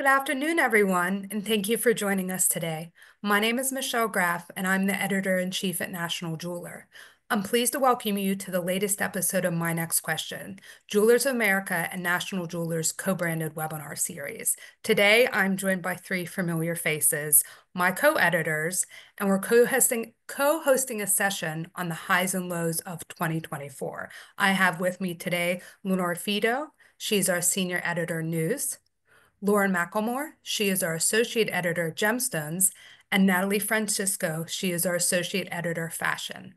Good afternoon, everyone, and thank you for joining us today. My name is Michelle Graff, and I'm the editor-in-chief at National Jeweler. I'm pleased to welcome you to the latest episode of My Next Question, Jewelers of America and National Jewelers co-branded webinar series. Today, I'm joined by three familiar faces, my co-editors, and we're co-hosting a session on the highs and lows of 2024. I have with me today Lenore Fedow. She's our senior editor news. Lauren McLemore, she is our associate editor, Gemstones, and Natalie Francisco, she is our associate editor, Fashion.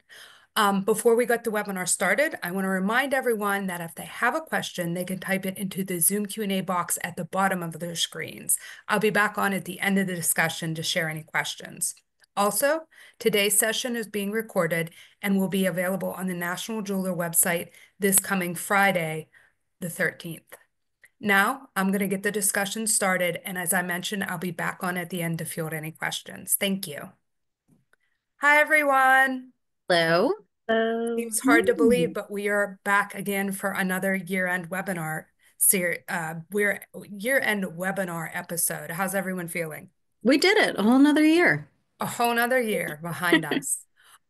Before we get the webinar started, I want to remind everyone that if they have a question, they can type it into the Zoom Q&A box at the bottom of their screens. I'll be back on at the end of the discussion to share any questions. Also, today's session is being recorded and will be available on the National Jeweler website this coming Friday, the 13th. Now, I'm going to get the discussion started, and as I mentioned, I'll be back on at the end to field any questions. Thank you. Hi, everyone. Hello. Seems hard to believe, but we are back again for another year-end webinar episode. How's everyone feeling? We did it, a whole nother year. A whole nother year behind us.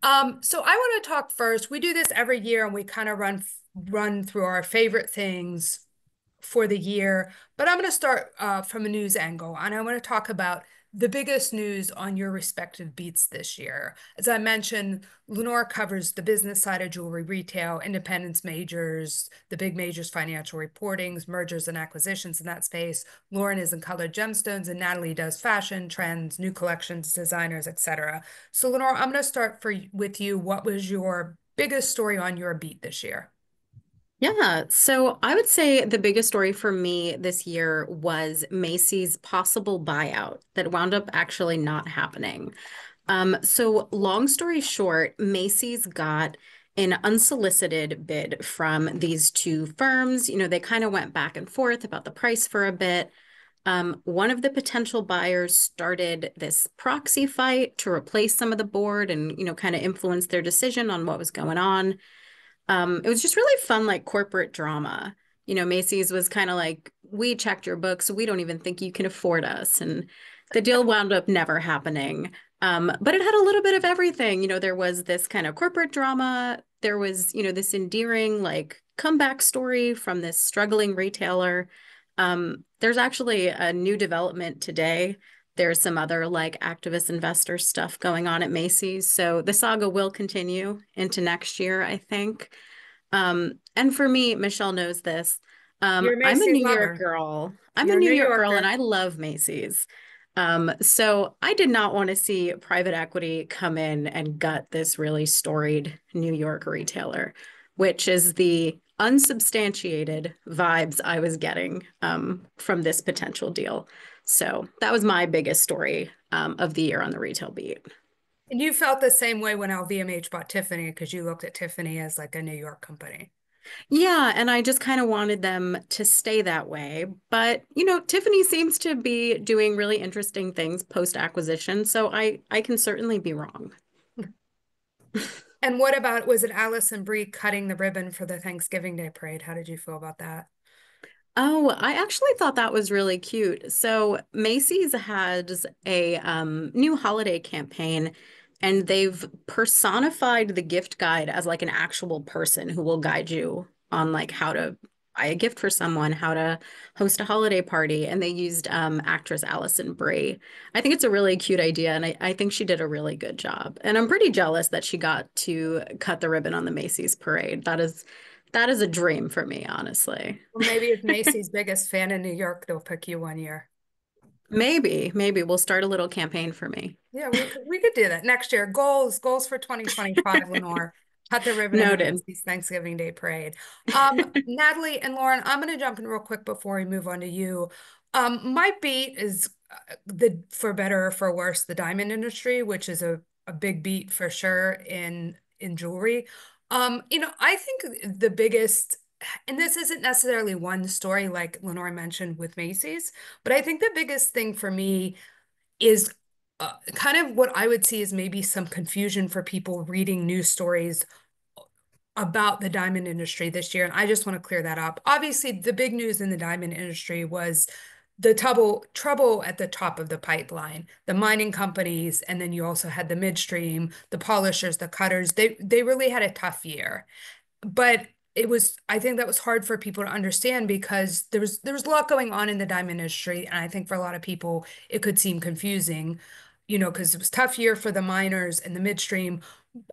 So I want to talk first. We do this every year, and we kind of run through our favorite things for the year, but I'm going to start from a news angle, and I want to talk about the biggest news on your respective beats this year. As I mentioned, Lenore covers the business side of jewelry retail, independence majors, the big majors financial reportings, mergers and acquisitions in that space. Lauren is in colored gemstones, and Natalie does fashion, trends, new collections, designers, etc. So Lenore, I'm going to start with you. What was your biggest story on your beat this year? Yeah, so I would say the biggest story for me this year was Macy's possible buyout that wound up actually not happening. So long story short, Macy's got an unsolicited bid from these two firms. They kind of went back and forth about the price for a bit. One of the potential buyers started this proxy fight to replace some of the board and, kind of influence their decision on what was going on. It was just really fun, like corporate drama. Macy's was kind of like, we checked your books, we don't even think you can afford us. And the deal wound up never happening. But it had a little bit of everything. There was this kind of corporate drama. There was, this endearing, like, comeback story from this struggling retailer. There's actually a new development today. There's some other like activist investor stuff going on at Macy's. So the saga will continue into next year, I think. And for me, Michelle knows this. You're a I'm a Macy's New York lover. girl. I'm a You're a New New York girl and Yorker. I love Macy's. So I did not want to see private equity come in and gut this really storied New York retailer, which is the unsubstantiated vibes I was getting from this potential deal. So that was my biggest story of the year on the retail beat. And you felt the same way when LVMH bought Tiffany because you looked at Tiffany as like a New York company. Yeah, and I just kind of wanted them to stay that way. But, Tiffany seems to be doing really interesting things post-acquisition, so I can certainly be wrong. And what about, was it Allison Brie cutting the ribbon for the Thanksgiving Day parade? How did you feel about that? Oh, I actually thought that was really cute. So Macy's has a new holiday campaign, and they've personified the gift guide as like an actual person who will guide you on like how to buy a gift for someone, how to host a holiday party. And they used actress Allison Brie. I think it's a really cute idea, and I think she did a really good job. And I'm pretty jealous that she got to cut the ribbon on the Macy's parade. That is a dream for me, honestly. Well, maybe if Macy's biggest fan in New York, they'll pick you one year. Maybe we'll start a little campaign for me. Yeah, we could do that next year. Goals for 2025, Lenore. Cut the ribbon in the Noted. Macy's Thanksgiving Day parade. Natalie and Lauren, I'm going to jump in real quick before we move on to you. My beat is the for better or for worse, the diamond industry, which is a big beat for sure in jewelry. I think the biggest, and this isn't necessarily one story like Lenore mentioned with Macy's, but I think the biggest thing for me is kind of what I would see is maybe some confusion for people reading news stories about the diamond industry this year. And I just want to clear that up. Obviously, the big news in the diamond industry was the trouble at the top of the pipeline, the mining companies, and then you also had the midstream, the polishers, the cutters. They really had a tough year. But I think that was hard for people to understand because there was a lot going on in the diamond industry, and I think for a lot of people it could seem confusing, because it was a tough year for the miners and the midstream,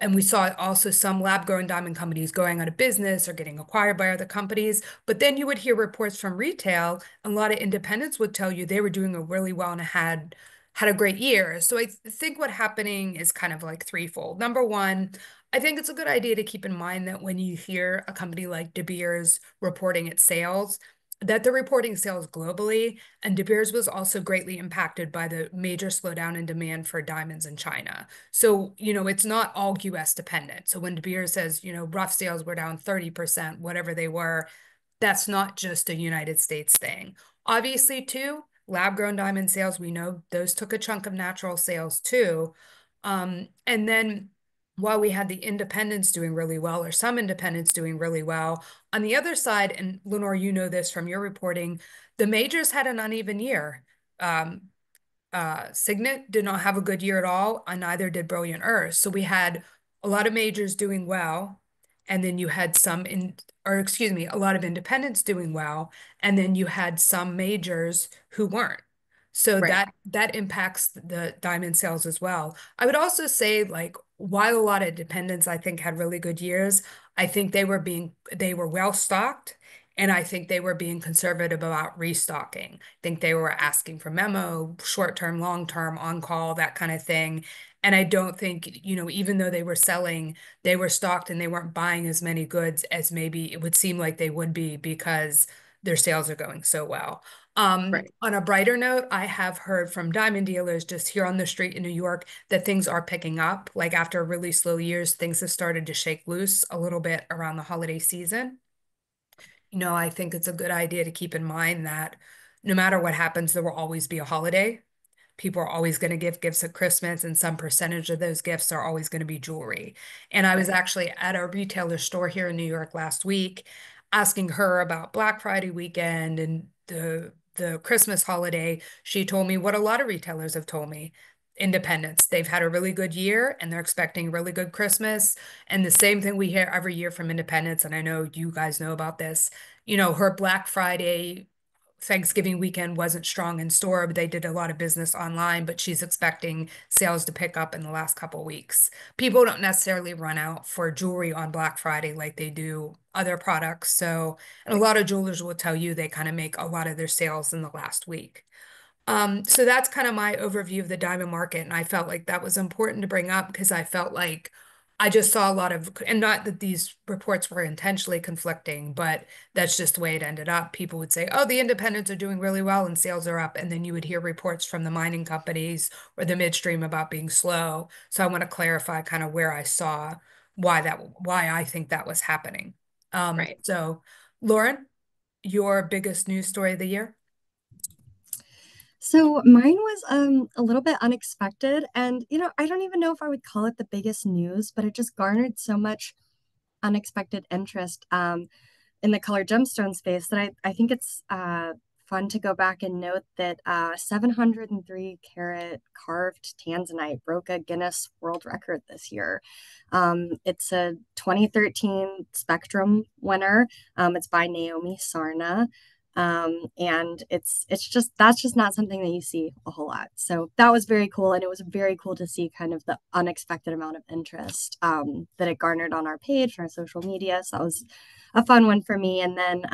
and we saw also some lab-grown diamond companies going out of business or getting acquired by other companies. But then you would hear reports from retail, and a lot of independents would tell you they were doing really well and had a great year. So I think what happening is kind of like threefold. Number one, I think it's a good idea to keep in mind that when you hear a company like De Beers reporting its sales, that they're reporting sales globally, and De Beers was also greatly impacted by the major slowdown in demand for diamonds in China. So, it's not all US dependent. So when De Beers says, rough sales were down 30%, whatever they were, that's not just a United States thing. Obviously, too, lab-grown diamond sales, we know those took a chunk of natural sales too. And then while we had the independents doing really well, or some independents doing really well, on the other side, and Lenore, you know this from your reporting, the majors had an uneven year. Um, Signet did not have a good year at all, and neither did Brilliant Earth. So we had a lot of majors doing well, and then you had or excuse me, a lot of independents doing well, and then you had some majors who weren't. So Right. that impacts the diamond sales as well. I would also say, like, while a lot of independents I think had really good years, I think they were well stocked, and I think they were being conservative about restocking. Think they were asking for memo, short term, long term, on call, that kind of thing. And I don't think, even though they were selling, they were stocked and they weren't buying as many goods as maybe it would seem like they would be because their sales are going so well. Right. On a brighter note, I have heard from diamond dealers just here on the street in New York that things are picking up. Like after really slow years, things have started to shake loose a little bit around the holiday season. I think it's a good idea to keep in mind that no matter what happens, there will always be a holiday. People are always going to give gifts at Christmas, and some percentage of those gifts are always going to be jewelry. And I was Right. actually at a retailer store here in New York last week asking her about Black Friday weekend and the Christmas holiday. She told me what a lot of retailers have told me. Independents. They've had a really good year and they're expecting a really good Christmas. And the same thing we hear every year from independents, and I know you guys know about this. Her Black Friday Thanksgiving weekend wasn't strong in store, but they did a lot of business online, but she's expecting sales to pick up in the last couple of weeks. People don't necessarily run out for jewelry on Black Friday like they do other products. So, and a Right. lot of jewelers will tell you they kind of make a lot of their sales in the last week. So that's kind of my overview of the diamond market. And I felt like that was important to bring up because I felt like I just saw a lot of, and not that these reports were intentionally conflicting, but that's just the way it ended up. People would say, oh, the independents are doing really well and sales are up. And then you would hear reports from the mining companies or the midstream about being slow. So I want to clarify kind of where I saw why I think that was happening. Right. So Lauren, your biggest news story of the year? So mine was a little bit unexpected, and I don't even know if I would call it the biggest news, but it just garnered so much unexpected interest in the colored gemstone space that I think it's fun to go back and note that 703 carat carved tanzanite broke a Guinness World Record this year. It's a 2013 Spectrum winner. It's by Naomi Sarna. And it's just that's just not something that you see a whole lot. So that was very cool, and it was very cool to see kind of the unexpected amount of interest that it garnered on our page and our social media. So that was a fun one for me. And then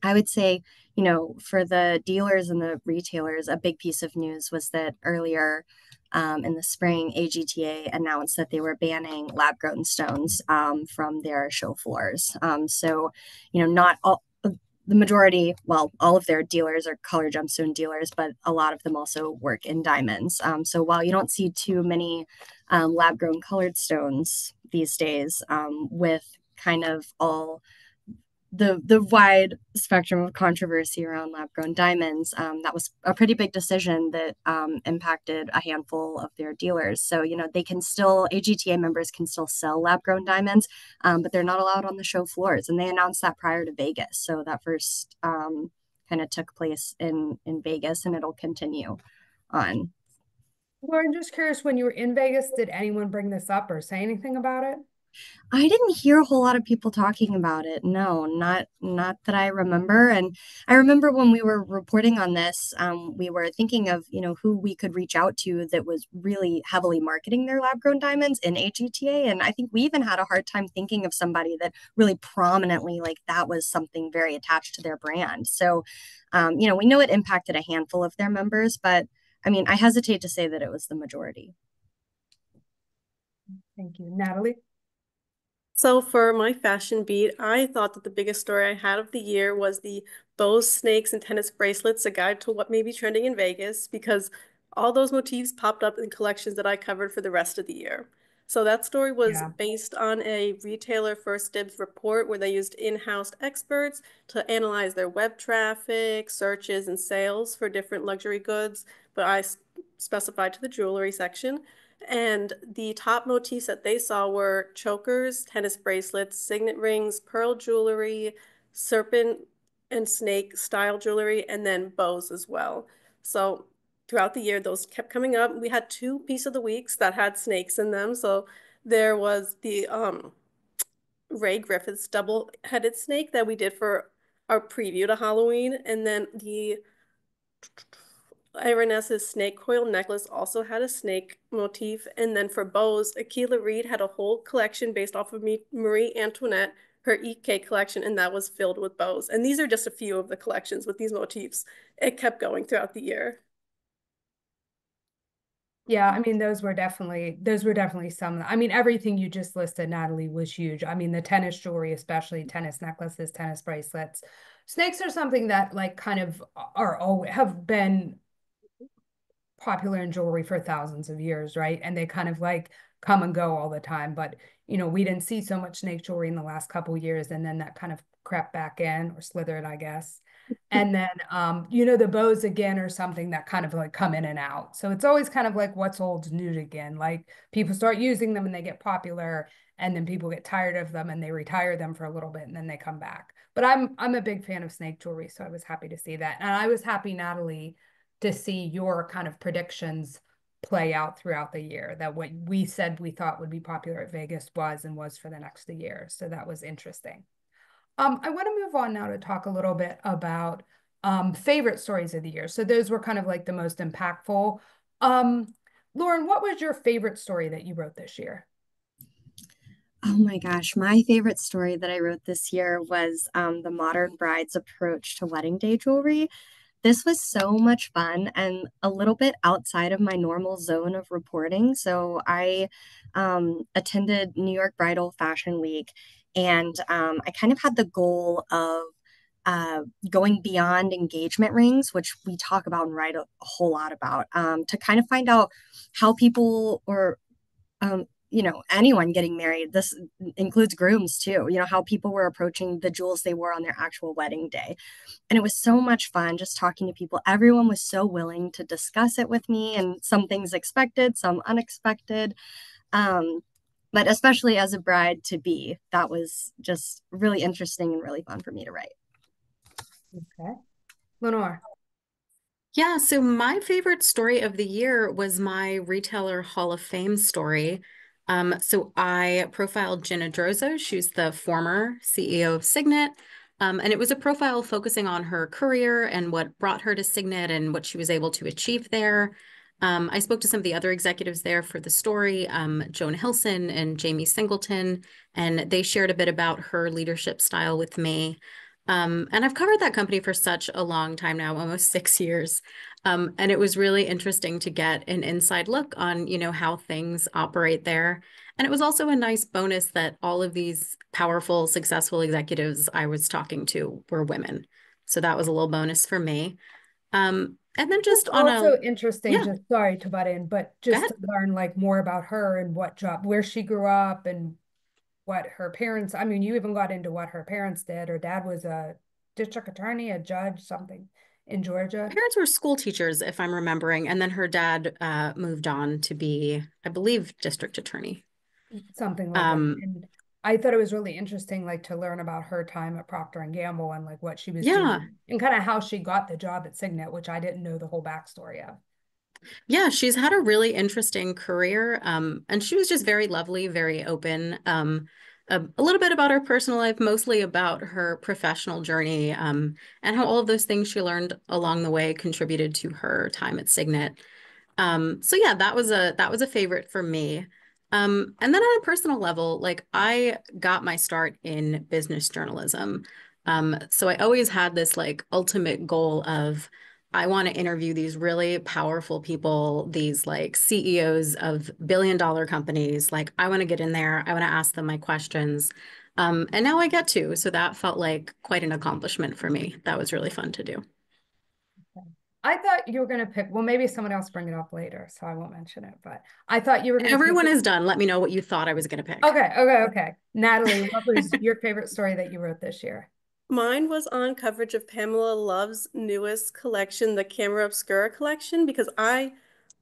I would say, for the dealers and the retailers, a big piece of news was that earlier in the spring, AGTA announced that they were banning lab grown stones from their show floors. So, not all. The majority, well, all of their dealers are color gemstone dealers, but a lot of them also work in diamonds. So while you don't see too many lab grown colored stones these days, with kind of all the wide spectrum of controversy around lab grown diamonds, that was a pretty big decision that impacted a handful of their dealers. So, they can still, AGTA members can still sell lab grown diamonds, but they're not allowed on the show floors. And they announced that prior to Vegas. So that first kind of took place in Vegas, and it'll continue on. Lauren, just curious, when you were in Vegas, did anyone bring this up or say anything about it? I didn't hear a whole lot of people talking about it. No, not that I remember. And I remember when we were reporting on this, we were thinking of, who we could reach out to that was really heavily marketing their lab-grown diamonds in AGTA. And I think we even had a hard time thinking of somebody that really prominently, like that was something very attached to their brand. So, we know it impacted a handful of their members, but I mean, I hesitate to say that it was the majority. Thank you. Natalie? So for my fashion beat, I thought that the biggest story I had of the year was the bows, snakes, and tennis bracelets, a guide to what may be trending in Vegas, because all those motifs popped up in collections that I covered for the rest of the year. So that story was Yeah. based on a retailer First Dibs report where they used in-house experts to analyze their web traffic, searches, and sales for different luxury goods, but I specified to the jewelry section. And the top motifs that they saw were chokers, tennis bracelets, signet rings, pearl jewelry, serpent and snake style jewelry, and then bows as well. So throughout the year, those kept coming up. We had two piece of the weeks that had snakes in them. So there was the Ray Griffith's double-headed snake that we did for our preview to Halloween, and then the Irenes's snake coil necklace also had a snake motif. And then for bows, Akila Reed had a whole collection based off of Marie Antoinette, her EK collection, and that was filled with bows. And these are just a few of the collections with these motifs. It kept going throughout the year. Yeah, I mean, those were definitely some. I mean, everything you just listed, Natalie, was huge. I mean, the tennis jewelry, especially tennis necklaces, tennis bracelets. Snakes are something that like kind of are always have been popular in jewelry for thousands of years, right? And they kind of like come and go all the time. But we didn't see so much snake jewelry in the last couple of years, and then that kind of crept back in or slithered, I guess. And then the bows again are something that kind of like come in and out. So it's always kind of like what's old is new again. Like people start using them and they get popular, and then people get tired of them and they retire them for a little bit and then they come back. But I'm a big fan of snake jewelry, so I was happy to see that. And I was happy, Natalie, to see your kind of predictions play out throughout the year, that what we said we thought would be popular at Vegas was for the next year. So that was interesting. I want to move on now to talk a little bit about favorite stories of the year. So those were kind of like the most impactful. Um, Lauren, what was your favorite story that you wrote this year? Oh my gosh, my favorite story that I wrote this year was the modern bride's approach to wedding day jewelry. This was so much fun and a little bit outside of my normal zone of reporting. So I attended New York Bridal Fashion Week, and I kind of had the goal of going beyond engagement rings, which we talk about and write a whole lot about, to kind of find out how people or anyone getting married, this includes grooms too, how people were approaching the jewels they wore on their actual wedding day. And it was so much fun just talking to people. Everyone was so willing to discuss it with me, and some things expected, some unexpected. Um, but especially as a bride to be, that was just really interesting and really fun for me to write. Okay. Lenore. Yeah, so my favorite story of the year was my Retailer Hall of Fame story. So I profiled Jenna Drozo. She's the former CEO of Signet. And it was a profile focusing on her career and what brought her to Signet and what she was able to achieve there. I spoke to some of the other executives there for the story, Joan Hilson and Jamie Singleton, and they shared a bit about her leadership style with me. And I've covered that company for such a long time now, almost 6 years. And it was really interesting to get an inside look on, how things operate there. And it was also a nice bonus that all of these powerful, successful executives I was talking to were women. So that was a little bonus for me. And then It's just on a, also interesting, yeah, just sorry to butt in, but go just ahead. to learn like more about her and what job, where she grew up and what her parents, I mean, you even got into what her parents did. Her dad was a district attorney, a judge, something in Her Georgia, parents were school teachers, if I'm remembering, and then her dad moved on to be, I believe, district attorney. something like that. Um, And I thought it was really interesting, like to learn about her time at Procter and Gamble and like what she was Yeah. doing and kind of how she got the job at Signet, which I didn't know the whole backstory of. Yeah, she's had a really interesting career. And she was just very lovely, very open. A little bit about her personal life, mostly about her professional journey, and how all of those things she learned along the way contributed to her time at Signet. So yeah, that was a favorite for me. And then on a personal level, like I got my start in business journalism. So I always had this like ultimate goal of I want to interview these really powerful people, these like CEOs of billion-dollar companies. Like I want to get in there, I want to ask them my questions. And now I get to. So that felt like quite an accomplishment for me. That was really fun to do. I thought you were going to pick, well, maybe someone else bring it up later, so I won't mention it, but I thought you were going to pick. Everyone is done. Let me know what you thought I was going to pick. Okay. Natalie, what was your favorite story that you wrote this year? Mine was on coverage of Pamela Love's newest collection, the Camera Obscura collection, because I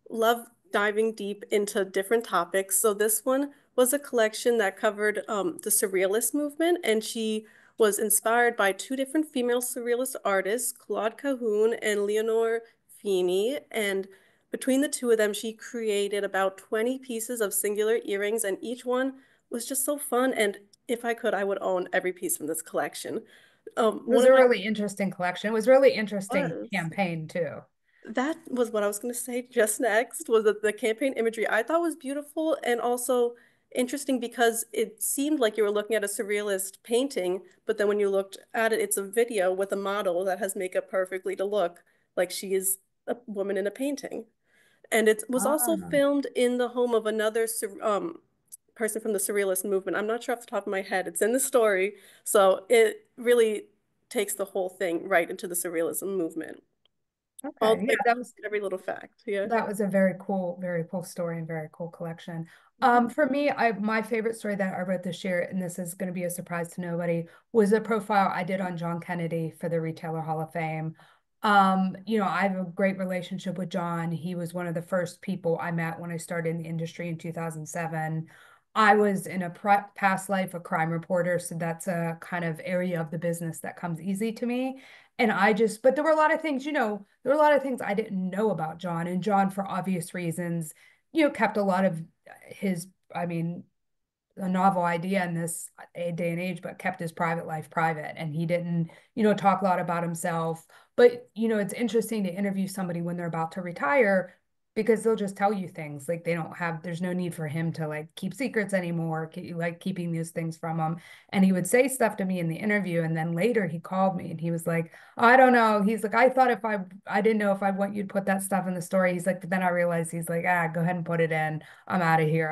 love diving deep into different topics. So this one was a collection that covered the Surrealist movement, and she was inspired by two different female Surrealist artists, Claude Cahun and Leonore Feeney. And between the two of them, she created about 20 pieces of singular earrings, and each one was just so fun. And if I could, I would own every piece from this collection. It One was of a my really interesting collection. It was really interesting was campaign too. that was what I was going to say just next was that the campaign imagery I thought was beautiful and also interesting because it seemed like you were looking at a surrealist painting, but then when you looked at it, it's a video with a model that has makeup perfectly to look like she is a woman in a painting. And it was also Ah, filmed in the home of another person from the surrealist movement. I'm not sure off the top of my head. It's in the story. So it really takes the whole thing right into the surrealism movement. All okay. Yeah, every little fact. Yeah. that was a very cool story and very cool collection. For me, my favorite story that I wrote this year, and this is going to be a surprise to nobody, was a profile I did on John Kennedy for the Retailer Hall of Fame. I have a great relationship with John. He was one of the first people I met when I started in the industry in 2007. I was in a past life a crime reporter, so that's a kind of area of the business that comes easy to me. And but there were a lot of things, there were a lot of things I didn't know about John. And John, for obvious reasons, kept a lot of his, I mean, a novel idea in this day and age, but kept his private life private. And he didn't, talk a lot about himself. But, it's interesting to interview somebody when they're about to retire because they'll just tell you things like there's no need for him to like keep secrets anymore, like keeping these things from him. And he would say stuff to me in the interview. And then later he called me and he was like, I don't know. He's like, I thought I didn't know if I want you to put that stuff in the story. He's like, but then I realized he's like, go ahead and put it in. I'm out of here.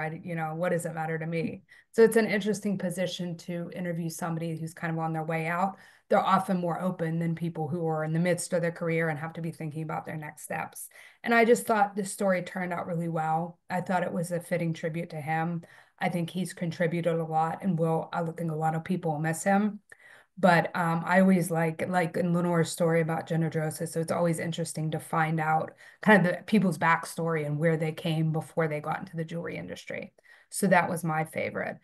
What does it matter to me? So it's an interesting position to interview somebody who's kind of on their way out. They're often more open than people who are in the midst of their career and have to be thinking about their next steps. And I just thought this story turned out really well. I thought it was a fitting tribute to him. I think he's contributed a lot and I think a lot of people will miss him. But I always like in Lenore's story about Jenna Drosis, so it's always interesting to find out kind of the people's backstory and where they came before they got into the jewelry industry. So that was my favorite.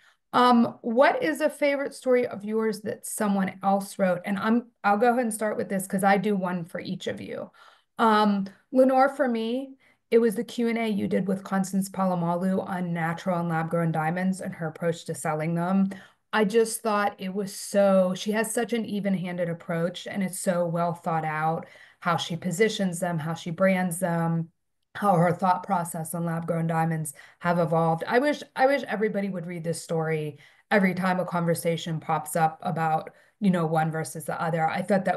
What is a favorite story of yours that someone else wrote? And I'll go ahead and start with this because I do one for each of you. Lenore, for me, it was the Q&A you did with Constance Palomalu on natural and lab-grown diamonds and her approach to selling them. I just thought she has such an even-handed approach and it's so well thought out, how she positions them, how she brands them, how her thought process on lab-grown diamonds have evolved. I wish everybody would read this story every time a conversation pops up about, one versus the other. I thought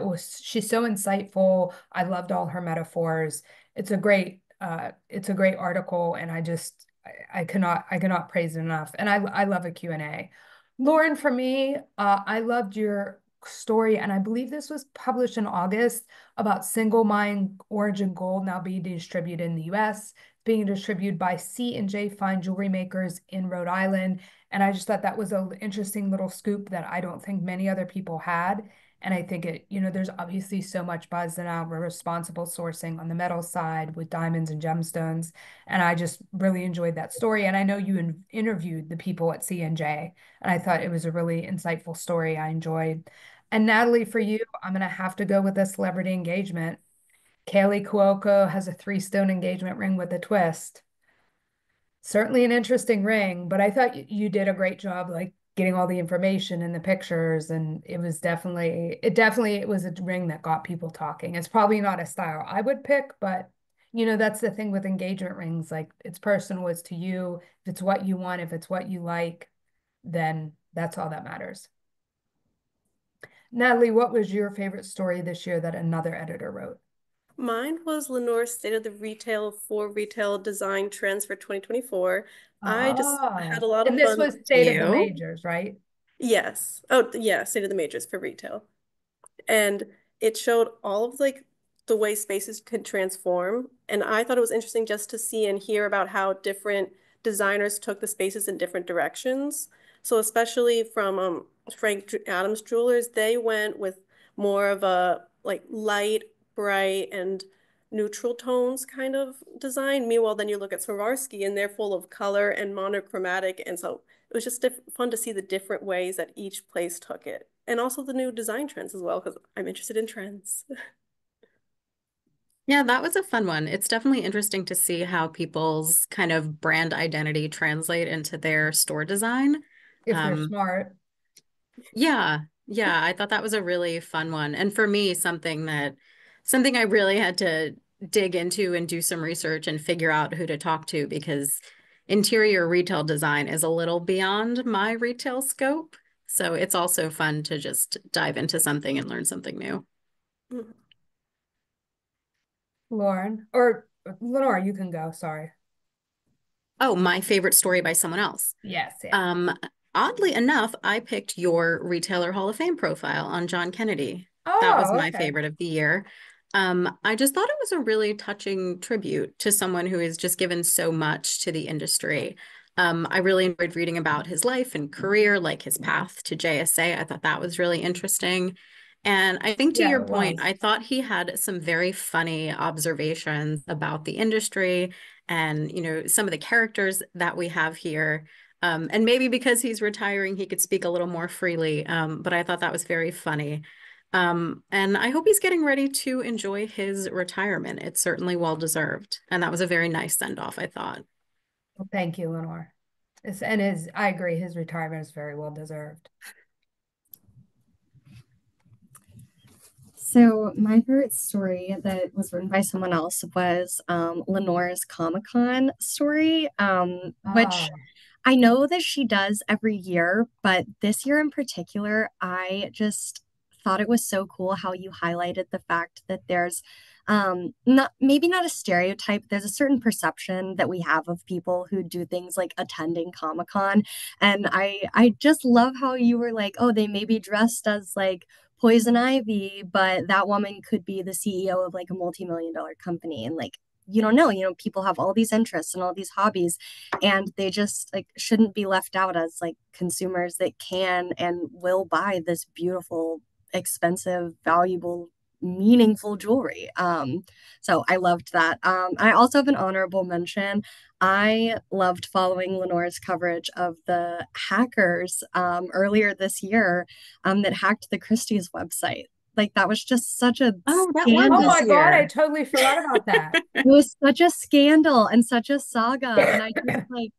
she's so insightful. I loved all her metaphors. It's a great article and I cannot praise it enough. And I love a Q&A. Lauren, for me, I loved your story, and I believe this was published in August about single mine origin gold now being distributed in the US, being distributed by C&J Fine Jewelry Makers in Rhode Island. And I just thought that was an interesting little scoop that I don't think many other people had. And I think there's obviously so much buzz now we're responsible sourcing on the metal side with diamonds and gemstones. And I just really enjoyed that story. And I know you interviewed the people at C&J, and I thought it was a really insightful story I enjoyed. And Natalie, for you, I'm going to have to go with a celebrity engagement. Kaylee Cuoco has a 3-stone engagement ring with a twist. Certainly an interesting ring, but I thought you did a great job, like getting all the information and the pictures, and it was a ring that got people talking. It's probably not a style I would pick, but that's the thing with engagement rings, like it's personal, it's to you. If it's what you want, if it's what you like, then that's all that matters. Natalie, what was your favorite story this year that another editor wrote? Mine was Lenore's State of the Retail for Retail Design Trends for 2024. I just Ah, had a lot and of this fun. was State of the You? Majors, right? Yes. Oh, yeah, State of the Majors for retail. And it showed all of like the way spaces could transform. And I thought it was interesting just to see and hear about how different designers took the spaces in different directions. So especially from Frank Adams Jewelers, they went with more of a like light, bright, and neutral tones kind of design. Meanwhile, then you look at Swarovski and they're full of color and monochromatic. And so it was just fun to see the different ways that each place took it. And also the new design trends as well, because I'm interested in trends. Yeah, that was a fun one. It's definitely interesting to see how people's kind of brand identity translate into their store design. If they're Um, smart. yeah, yeah, I thought that was a really fun one. And for me, something I really had to dig into and do some research and figure out who to talk to because interior retail design is a little beyond my retail scope. So it's also fun to just dive into something and learn something new. Lauren, or Lenore, you can go. Sorry. Oh, my favorite story by someone else. Yes, yeah. Um, Oddly enough, I picked your Retailer Hall of Fame profile on John Kennedy. That was Oh, my okay. favorite of the year. I just thought it was a really touching tribute to someone who has just given so much to the industry. I really enjoyed reading about his life and career, like his path to JSA. I thought that was really interesting. And I think to Yeah, your it point, was. I thought he had some very funny observations about the industry and, some of the characters that we have here. And maybe because he's retiring, he could speak a little more freely. But I thought that was very funny. And I hope he's getting ready to enjoy his retirement. It's certainly well deserved. And that was a very nice send off, I thought. Well, thank you, Lenore. I agree, his retirement is very well deserved. So my favorite story that was written by someone else was Lenore's Comic-Con story, which Oh, I know that she does every year, but this year in particular, I just thought it was so cool how you highlighted the fact that there's not maybe not a stereotype, there's a certain perception that we have of people who do things like attending Comic-Con. And I just love how you were like, oh, they may be dressed as like Poison Ivy, but that woman could be the CEO of like a multi-million dollar company. And like, you don't know, people have all these interests and all these hobbies, and they just like shouldn't be left out as like consumers that can and will buy this beautiful, expensive, valuable, meaningful jewelry. So I loved that. I also have an honorable mention. I loved following Lenore's coverage of the hackers earlier this year that hacked the Christie's website. Like that was just such a Oh, that was oh this my scandal. God, I year. totally forgot about that. It was such a scandal and such a saga. And I just like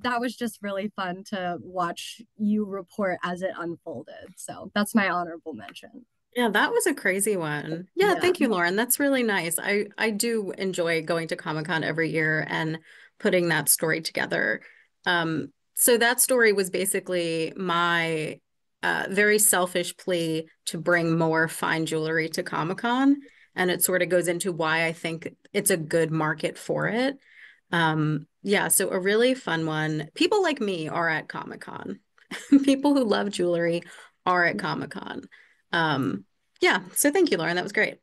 that was just really fun to watch you report as it unfolded. So that's my honorable mention. Yeah, that was a crazy one. Yeah, Yeah. thank you, Lauren. That's really nice. I do enjoy going to Comic-Con every year and putting that story together. So that story was basically my very selfish plea to bring more fine jewelry to Comic-Con, and it sort of goes into why I think it's a good market for it. Yeah, so a really fun one. People like me are at Comic-Con. People who love jewelry are at Comic-Con. Yeah, so thank you, Lauren. That was great.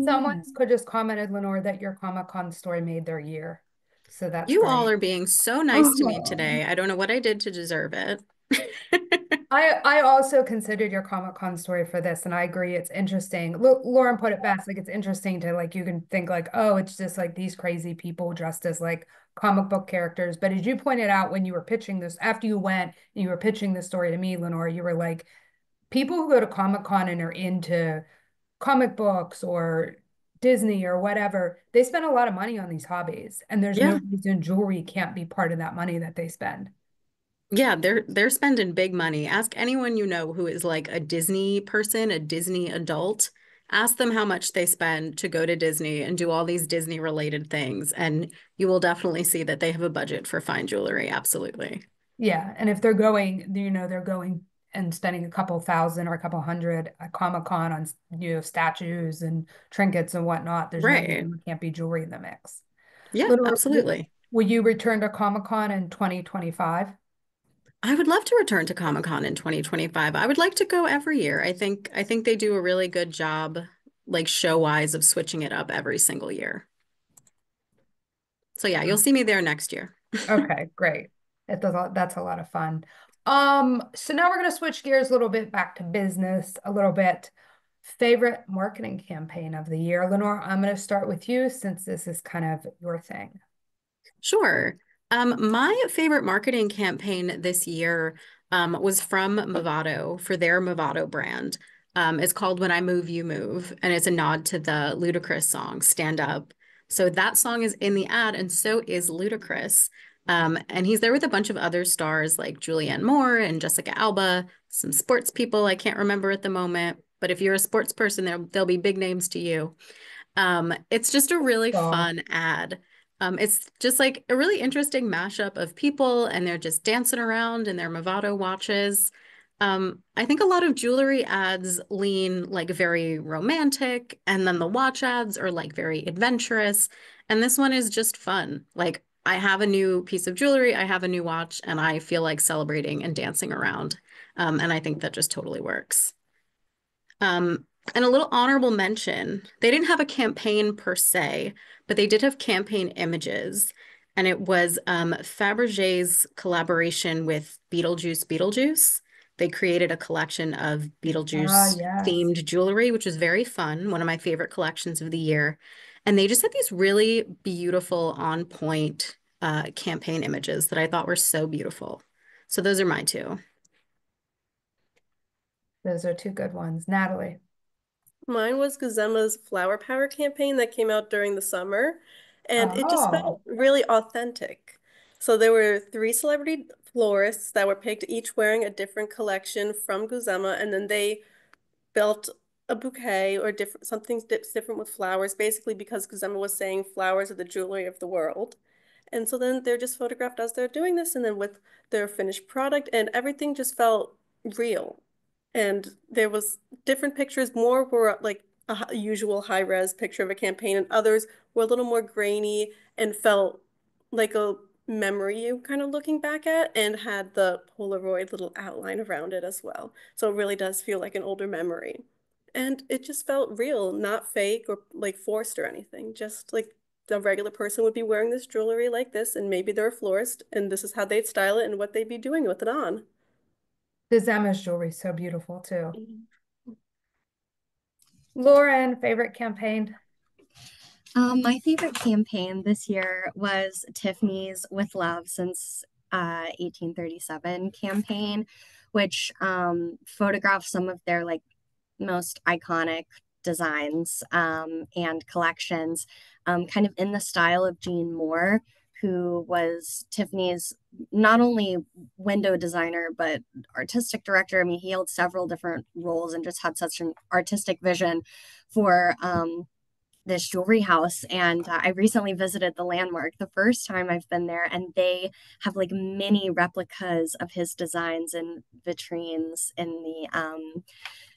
Someone Yeah. could just commented, Lenore, that your Comic-Con story made their year. So that's You all great. are being so nice to me Oh, today. I don't know what I did to deserve it. I also considered your Comic-Con story for this, and I agree. It's interesting. Lauren put it best. Like, it's interesting to like, you can think like, oh, it's just like these crazy people dressed as like comic book characters. But as you pointed out when you were pitching this, after you went and you were pitching this story to me, Lenore, you were like, people who go to Comic-Con and are into comic books or Disney or whatever, they spend a lot of money on these hobbies, and there's no Yeah. reason jewelry can't be part of that money that they spend. Yeah, they're spending big money. Ask anyone you know who is like a Disney person, a Disney adult. Ask them how much they spend to go to Disney and do all these Disney related things, and you will definitely see that they have a budget for fine jewelry. Absolutely. Yeah, and if they're going, they're going and spending a couple thousand or a couple hundred at Comic-Con on, statues and trinkets and whatnot, there's no Right. reason there can't be jewelry in the mix. Yeah, Lenore, absolutely. will you return to Comic-Con in 2025? I would love to return to Comic-Con in 2025. I would like to go every year. I think they do a really good job, like show-wise, of switching it up every single year. So yeah, you'll see me there next year. Okay, great. That's a lot of fun. So now we're gonna switch gears a little bit back to business a little bit. Favorite marketing campaign of the year. Lenore, I'm gonna start with you since this is kind of your thing. Sure. My favorite marketing campaign this year was from Movado for their Movado brand. It's called When I Move, You Move, and it's a nod to the Ludacris song, Stand Up. So that song is in the ad, and so is Ludacris. And he's there with a bunch of other stars like Julianne Moore and Jessica Alba, some sports people I can't remember at the moment. But if you're a sports person, there'll be big names to you. It's just a really Star. fun ad. It's just like a really interesting mashup of people, and they're just dancing around in their Movado watches. I think a lot of jewelry ads lean like very romantic, and then the watch ads are like very adventurous. And this one is just fun. Like, I have a new piece of jewelry, I have a new watch, and I feel like celebrating and dancing around. And I think that just totally works. Um, and a little honorable mention, they didn't have a campaign per se, but they did have campaign images. And it was Fabergé's collaboration with Beetlejuice. They created a collection of Ah, Beetlejuice yes. themed jewelry, which was very fun, one of my favorite collections of the year. And they just had these really beautiful, on point campaign images that I thought were so beautiful. So those are my two. Those are two good ones. Natalie. Mine was Guzema's Flower Power campaign that came out during the summer, and it just Oh, felt really authentic. So there were three celebrity florists that were picked, each wearing a different collection from Guzema, and then they built a bouquet or different something different with flowers, basically because Guzema was saying flowers are the jewelry of the world. And so then they're just photographed as they're doing this, and then with their finished product, and everything just felt real. And there was different pictures. More were like a usual high res picture of a campaign, and others were a little more grainy and felt like a memory you kind of looking back at, and had the Polaroid little outline around it as well. So it really does feel like an older memory. And it just felt real, not fake or like forced or anything. Just like a regular person would be wearing this jewelry like this, and maybe they're a florist, and this is how they'd style it and what they'd be doing with it on. this Emma's jewelry is so beautiful too. Mhm. Lauren, favorite campaign? My favorite campaign this year was Tiffany's With Love Since 1837 campaign, which photographed some of their like most iconic designs and collections, kind of in the style of Jean Moore, who was Tiffany's not only window designer but artistic director. I mean, he held several different roles and just had such an artistic vision for this jewelry house. And I recently visited the landmark the first time I've been there, and they have like mini replicas of his designs and vitrines in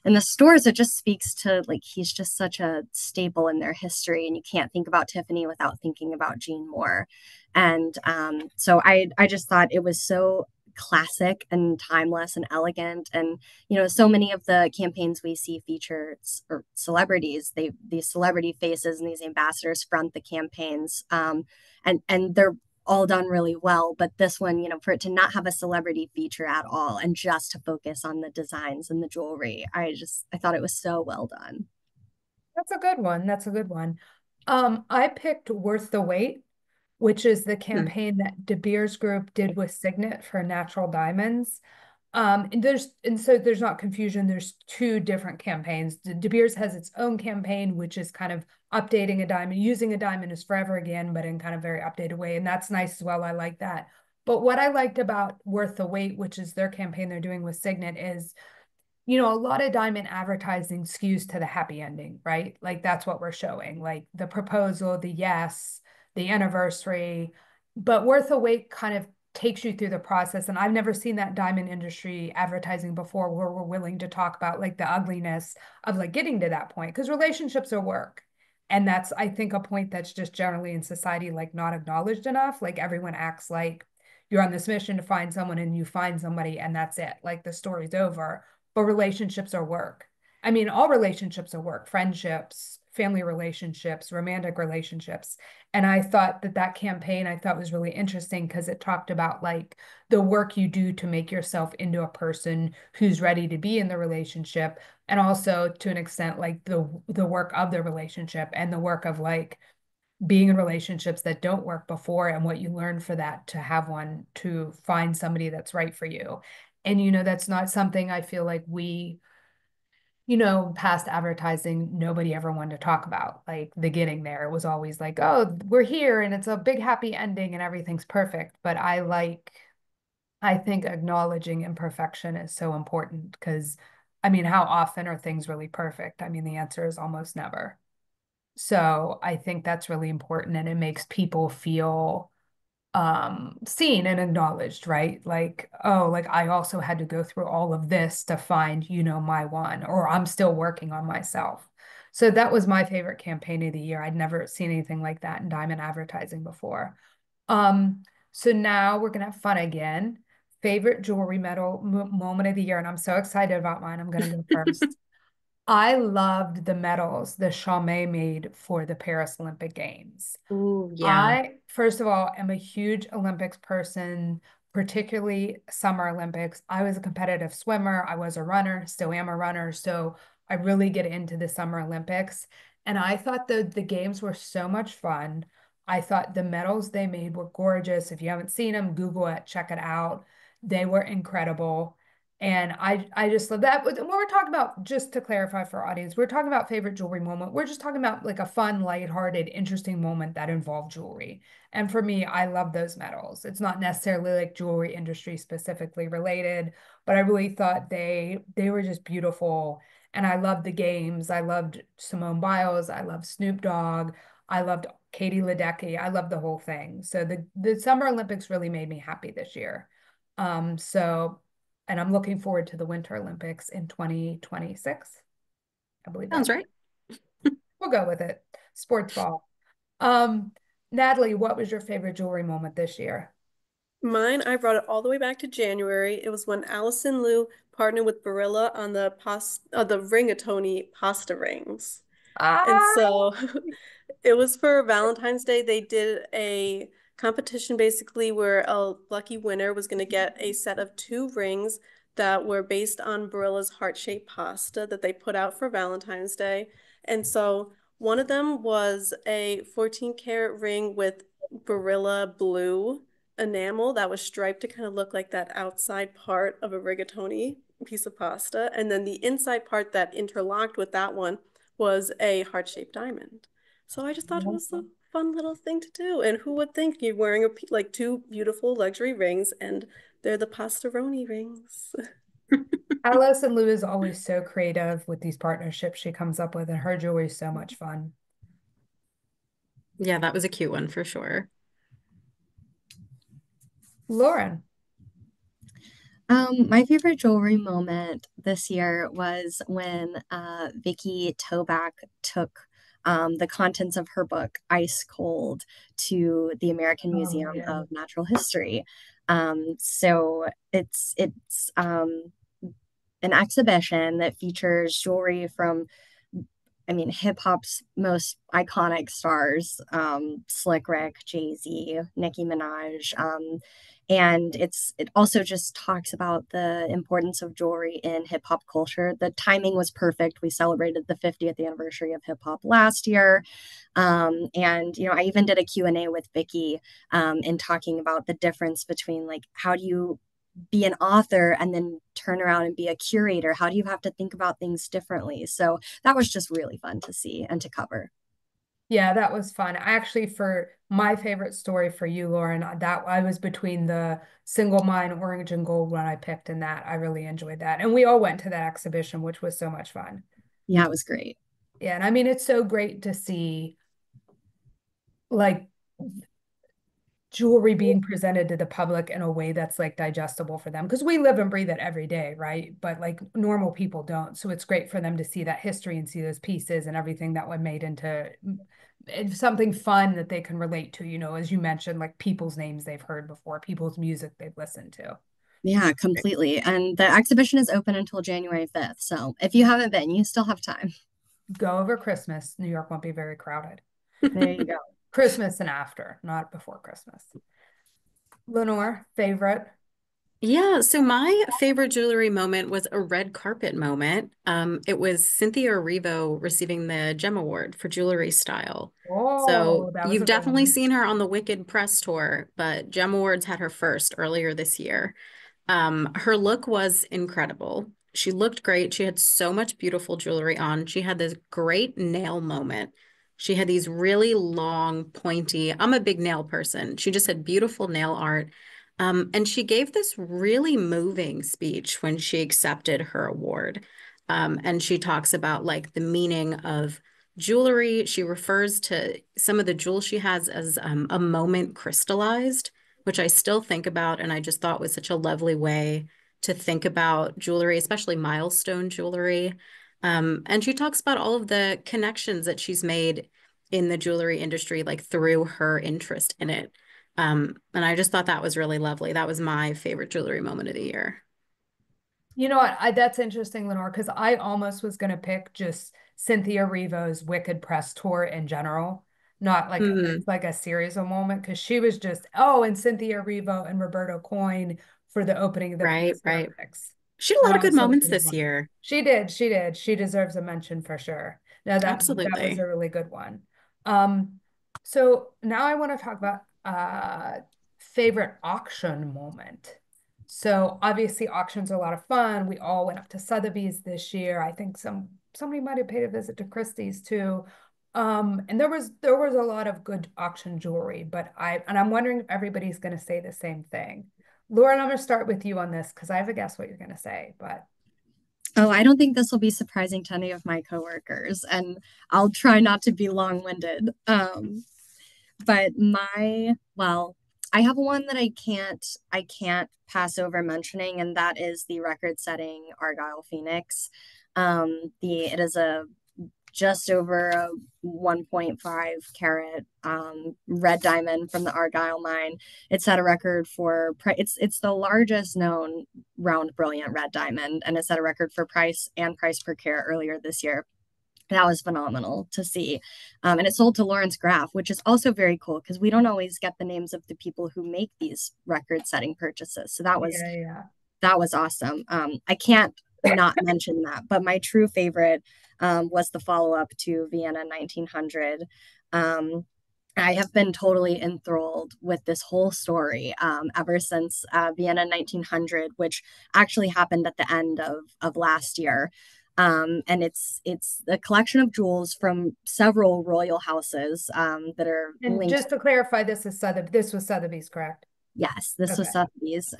the stores. It just speaks to like he's just such a staple in their history, and you can't think about Tiffany without thinking about Jean Moore. And so I just thought it was so classic and timeless and elegant. And so many of the campaigns we see feature or celebrities, these celebrity faces and these ambassadors front the campaigns, and they're all done really well. But this one, for it to not have a celebrity feature at all and just to focus on the designs and the jewelry, I thought it was so well done. That's a good one. That's a good one. I picked Worth the Wait, which is the Hmm. campaign that De Beers Group did with Signet for natural diamonds. And so there's not confusion. There's two different campaigns. De Beers has its own campaign, which is kind of updating a diamond, using a diamond is forever again, but in kind of very updated way. And that's nice as well. I like that. But what I liked about Worth the Wait, which is their campaign they're doing with Signet, is a lot of diamond advertising skews to the happy ending, right? Like that's what we're showing, like the proposal, the yes, the anniversary. But Worth a Wait kind of takes you through the process. And I've never seen that diamond industry advertising before where we're willing to talk about like the ugliness of like getting to that point because relationships are work. And that's, I think, a point that's just generally in society like not acknowledged enough. Like everyone acts like you're on this mission to find someone and you find somebody and that's it. Like the story's over, but relationships are work. I mean, all relationships are work, friendships, family relationships, romantic relationships. And I thought that campaign I thought was really interesting because it talked about like the work you do to make yourself into a person who's ready to be in the relationship and also to an extent like the work of the relationship and the work of like being in relationships that don't work before and what you learn for that to have one to find somebody that's right for you. And that's not something I feel like past advertising, nobody ever wanted to talk about. Like the getting there, it was always like, oh, we're here and it's a big happy ending and everything's perfect. But I think acknowledging imperfection is so important because, I mean, how often are things really perfect? I mean, the answer is almost never. So I think that's really important and it makes people feel seen and acknowledged, right? Like, oh, like I also had to go through all of this to find, my one, or I'm still working on myself. So that was my favorite campaign of the year. I'd never seen anything like that in diamond advertising before. So now we're gonna have fun again. Favorite jewelry medal moment of the year, and I'm so excited about mine. I'm gonna go first. I loved the medals the Chaumet made for the Paris Olympic Games. Ooh, yeah. I, first of all, am a huge Olympics person, particularly Summer Olympics. I was a competitive swimmer. I was a runner, still am a runner. So I really get into the Summer Olympics. And I thought the games were so much fun. I thought the medals they made were gorgeous. If you haven't seen them, Google it, check it out. They were incredible. And I just love that. But when we're talking about, just to clarify for our audience, we're talking about favorite jewelry moment. We're just talking about like a fun, lighthearted, interesting moment that involved jewelry. And for me, I love those medals. It's not necessarily like jewelry industry specifically related, but I really thought they were just beautiful. And I loved the games. I loved Simone Biles. I loved Snoop Dogg. I loved Katie Ledecky. I loved the whole thing. So the Summer Olympics really made me happy this year. So and I'm looking forward to the Winter Olympics in 2026. I believe Sounds that. right. We'll go with it. Sports ball. Um, Natalie, what was your favorite jewelry moment this year? Mine, I brought it all the way back to January. It was when Allison Liu partnered with Barilla on the Rigatoni pasta rings. And Ah, so it was for Valentine's Day. They did a competition basically where a lucky winner was going to get a set of two rings that were based on Barilla's heart-shaped pasta that they put out for Valentine's Day. And so one of them was a 14 karat ring with Barilla blue enamel that was striped to kind of look like that outside part of a rigatoni piece of pasta. And then the inside part that interlocked with that one was a heart-shaped diamond. So I just thought it was a fun little thing to do. And who would think you're wearing like two beautiful luxury rings and they're the pastaroni rings. Allison Lou is always so creative with these partnerships she comes up with, and her jewelry is so much fun. Yeah, that was a cute one for sure. Lauren. My favorite jewelry moment this year was when Vicky Toback took the contents of her book Ice Cold to the American Oh, Museum yeah. of Natural History. So it's an exhibition that features jewelry from I mean, hip hop's most iconic stars, Slick Rick, Jay-Z, Nicki Minaj. And it also just talks about the importance of jewelry in hip hop culture. The timing was perfect. We celebrated the 50th anniversary of hip hop last year. And I even did a Q&A with Vicky in talking about the difference between like how do you be an author and then turn around and be a curator? How do you have to think about things differently? So that was just really fun to see and to cover. Yeah, that was fun. Actually, for my favorite story for you, Lauren, that I was between the single mine orange and gold one I picked, and that I really enjoyed that. And we all went to that exhibition, which was so much fun. Yeah, it was great. Yeah, and I mean, it's so great to see like jewelry being presented to the public in a way that's like digestible for them because we live and breathe it every day, right? But like normal people don't. So it's great for them to see that history and see those pieces and everything that were made into something fun that they can relate to, as you mentioned, like people's names they've heard before, people's music they've listened to. Yeah, completely. And the exhibition is open until January 5th. So if you haven't been, you still have time. Go over Christmas. New York won't be very crowded. There you go. Christmas and after, not before Christmas. Lenore, favorite? Yeah, so my favorite jewelry moment was a red carpet moment. It was Cynthia Erivo receiving the Gem Award for jewelry style. So Oh, that was you've a good definitely one. seen her on the Wicked press tour, but Gem Awards had her first earlier this year. Her look was incredible. She looked great. She had so much beautiful jewelry on. She had this great nail moment. She had these really long, pointy, I'm a big nail person. She just had beautiful nail art. And she gave this really moving speech when she accepted her award. And she talks about like the meaning of jewelry. She refers to some of the jewels she has as a moment crystallized, which I still think about. And I just thought was such a lovely way to think about jewelry, especially milestone jewelry. And she talks about all of the connections that she's made in the jewelry industry, like through her interest in it. And I just thought that was really lovely. That was my favorite jewelry moment of the year. You know what? That's interesting, Lenore, because I almost was going to pick just Cynthia Erivo's Wicked press tour in general, not like Mm, it's like a series of moment because she was just and Cynthia Erivo and Roberto Coin for the opening of the right, Paris right. Olympics. She had a lot That of good was such a moments good this one. year. She did, she did. She deserves a mention for sure. Now that was Absolutely. a really good one. Um, so now I want to talk about favorite auction moment. So obviously auctions are a lot of fun. We all went up to Sotheby's this year. I think somebody might have paid a visit to Christie's too. And there was a lot of good auction jewelry, but I'm wondering if everybody's going to say the same thing. Lauren, I'm going to start with you on this because I have a guess what you're going to say, but Oh, I don't think this will be surprising to any of my coworkers, and I'll try not to be long-winded. But I have one that I can't pass over mentioning, and that is the record-setting Argyle Phoenix. It is a just over a 1.5 carat red diamond from the Argyle mine. It set a record for it's the largest known round brilliant red diamond, and it set a record for price and price per carat earlier this year. That was phenomenal to see. And it sold to Lawrence Graff, which is also very cool because we don't always get the names of the people who make these record setting purchases. So yeah, yeah. that was awesome. I can't not mention that, but my true favorite was the follow up to Vienna 1900. Um, I have been totally enthralled with this whole story ever since Vienna 1900, which actually happened at the end of last year. And it's a collection of jewels from several royal houses that are And linked. just to clarify, this was Sotheby's, correct? Yes, this was Okay. Sotheby's.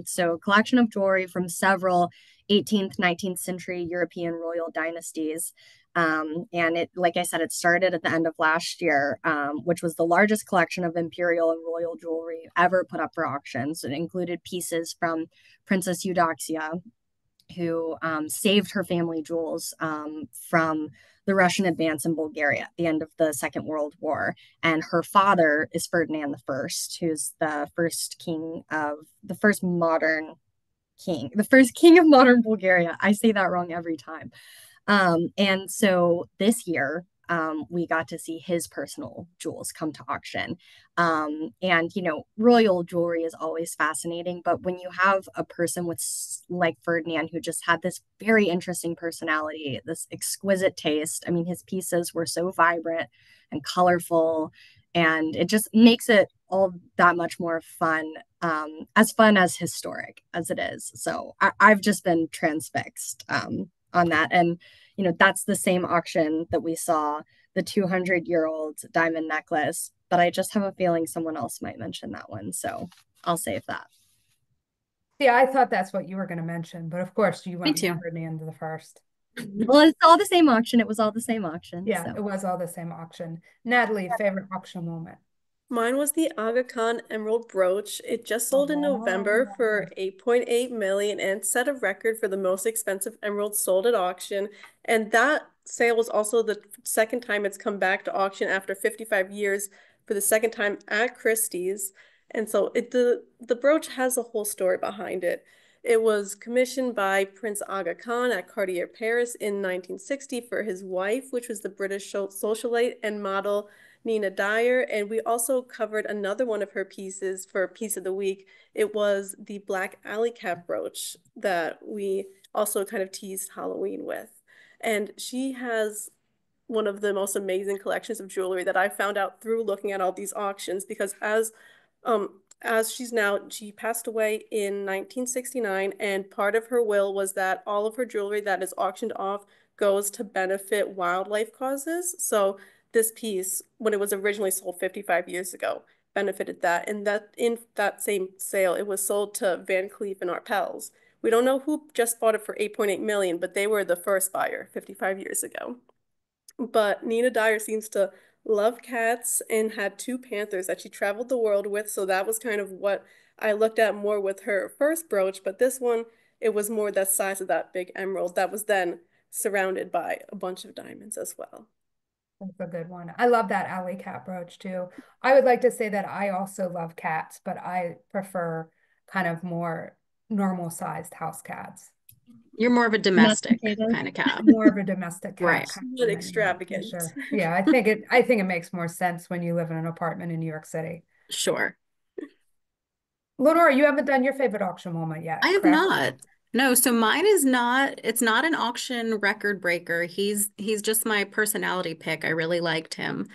So collection of jewelry from several 18th, 19th century European royal dynasties. And it, like I said, it started at the end of last year, which was the largest collection of imperial and royal jewelry ever put up for auctions. It included pieces from Princess Eudoxia, who saved her family jewels from the Russian advance in Bulgaria at the end of the Second World War. And her father is Ferdinand the First, who's the first king of modern Bulgaria. I say that wrong every time. And so this year, we got to see his personal jewels come to auction. And, royal jewelry is always fascinating, but when you have a person with, like Ferdinand, who just had this very interesting personality, this exquisite taste, I mean, his pieces were so vibrant and colorful, and it just makes it all that much more fun as historic as it is. So I've just been transfixed on that. And that's the same auction that we saw the 200-year-old diamond necklace, but I just have a feeling someone else might mention that one. So I'll save that. Yeah, I thought that's what you were going to mention, but of course you Me went too. for the end of the first. Well, it's all the same auction. It was all the same auction. Yeah, So it was all the same auction. Natalie, favorite auction moment. Mine was the Aga Khan Emerald Brooch. It just sold in November Oh, for 8.8 million and set a record for the most expensive emerald sold at auction. And that sale was also the second time it's come back to auction after 55 years for the second time at Christie's. And so the brooch has a whole story behind it. It was commissioned by Prince Aga Khan at Cartier Paris in 1960 for his wife, which was the British socialite and model Nina Dyer, and we also covered another one of her pieces for Piece of the Week. It was the Black Alley Cat brooch that we also kind of teased Halloween with. And she has one of the most amazing collections of jewelry that I found out through looking at all these auctions because as she passed away in 1969, and part of her will was that all of her jewelry that is auctioned off goes to benefit wildlife causes. So this piece, when it was originally sold 55 years ago, benefited that. And that in that same sale, it was sold to Van Cleef and Arpels. We don't know who just bought it for 8.8 million, but they were the first buyer 55 years ago. But Nina Dyer seems to love cats and had two panthers that she traveled the world with. So that was kind of what I looked at more with her first brooch. But this one, it was more the size of that big emerald that was then surrounded by a bunch of diamonds as well. that's a good one. I love that alley cat brooch too. I would like to say that I also love cats, but I prefer kind of more normal sized house cats. You're more of a domestic domesticated. kind of cat. More of a domestic cat Right. kind of Not woman, yeah, for extravagant. sure. Yeah, I think it makes more sense when you live in an apartment in New York City. Sure. Lenore, you haven't done your favorite auction moment I yet, have correct? not. No, so mine is not, it's not an auction record breaker. He's just my personality pick. I really liked him.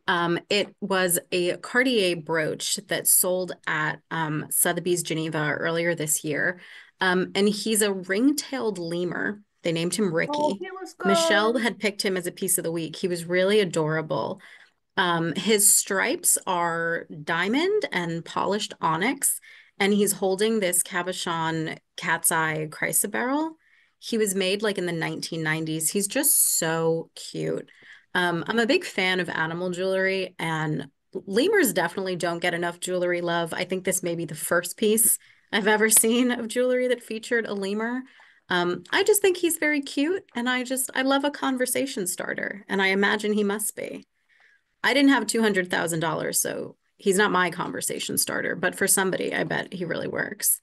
It was a Cartier brooch that sold at Sotheby's Geneva earlier this year. And he's a ring-tailed lemur. They named him Oh, Ricky. he was Michelle good. had picked him as a piece of the week. He was really adorable. His stripes are diamond and polished onyx, and he's holding this cabochon cat's eye chrysoberyl. He was made like in the 1990s. He's just so cute. I'm a big fan of animal jewelry, and lemurs definitely don't get enough jewelry love. I think this may be the first piece I've ever seen of jewelry that featured a lemur. I just think he's very cute, and I love a conversation starter, and I imagine he must be. I didn't have $200,000, so he's not my conversation starter, but for somebody, I bet he really works.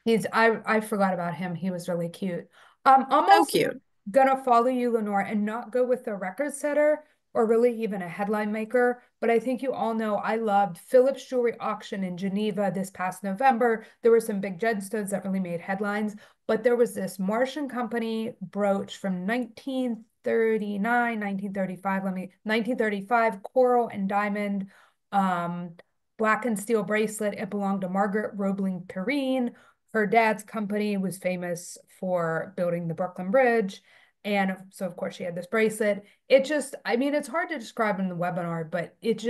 I forgot about him. He was really cute. So Almost cute. gonna follow you, Lenore, and not go with the record setter or really even a headline maker. But I think you all know I loved Philip's jewelry auction in Geneva this past November. There were some big gemstones that really made headlines, but there was this Martian company brooch from 1939, 1935, coral and diamond, um, black and steel bracelet. It belonged to Margaret Roebling Perrine. Her dad's company was famous for building the Brooklyn Bridge. And so, of course, she had this bracelet. It just, I mean, it's hard to describe in the webinar, but it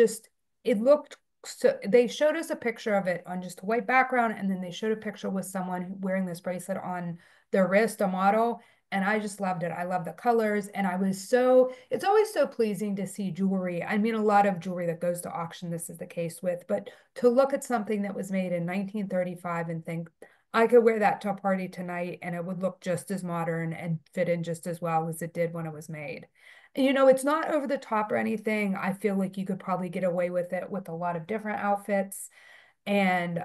looked so. They showed us a picture of it on just a white background, and then they showed a picture with someone wearing this bracelet on their wrist, a model. And I just loved it. I love the colors. And it's always so pleasing to see jewelry. I mean, a lot of jewelry that goes to auction, this is the case with, but to look at something that was made in 1935 and think, I could wear that to a party tonight and it would look just as modern and fit in just as well as it did when it was made. It's not over the top or anything. I feel like you could probably get away with it with a lot of different outfits. And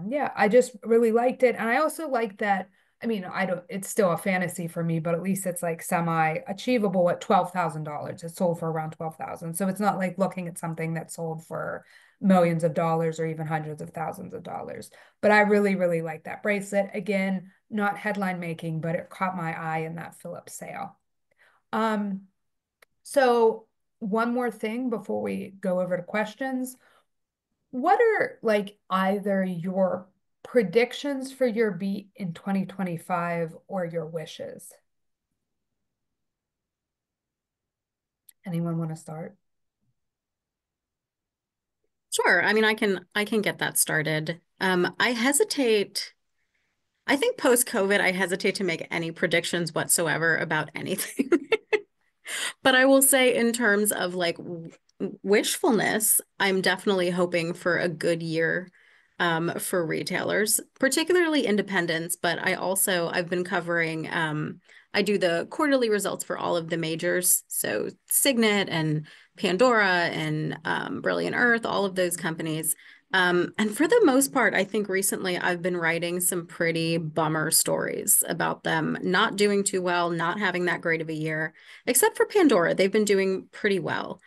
yeah, I just really liked it. And I also like that I mean, I don't, it's still a fantasy for me, but at least it's like semi-achievable at $12,000. It's sold for around 12,000. So it's not like looking at something that's sold for millions of dollars or even hundreds of thousands of dollars. But I really, really like that bracelet. Again, not headline making, but it caught my eye in that Phillips sale. Um, so one more thing before we go over to questions. What are like either your predictions for your beat in 2025 or your wishes? Anyone want to start? Sure. I mean, I can get that started. I hesitate. I think post-COVID, I hesitate to make any predictions whatsoever about anything. But I will say, in terms of like wishfulness, I'm definitely hoping for a good year for retailers, particularly independents. But I've been covering, I do the quarterly results for all of the majors. So Signet and Pandora and Brilliant Earth, all of those companies. And for the most part, I think recently I've been writing some pretty bummer stories about them not doing too well, not having that great of a year, except for Pandora. They've been doing pretty well.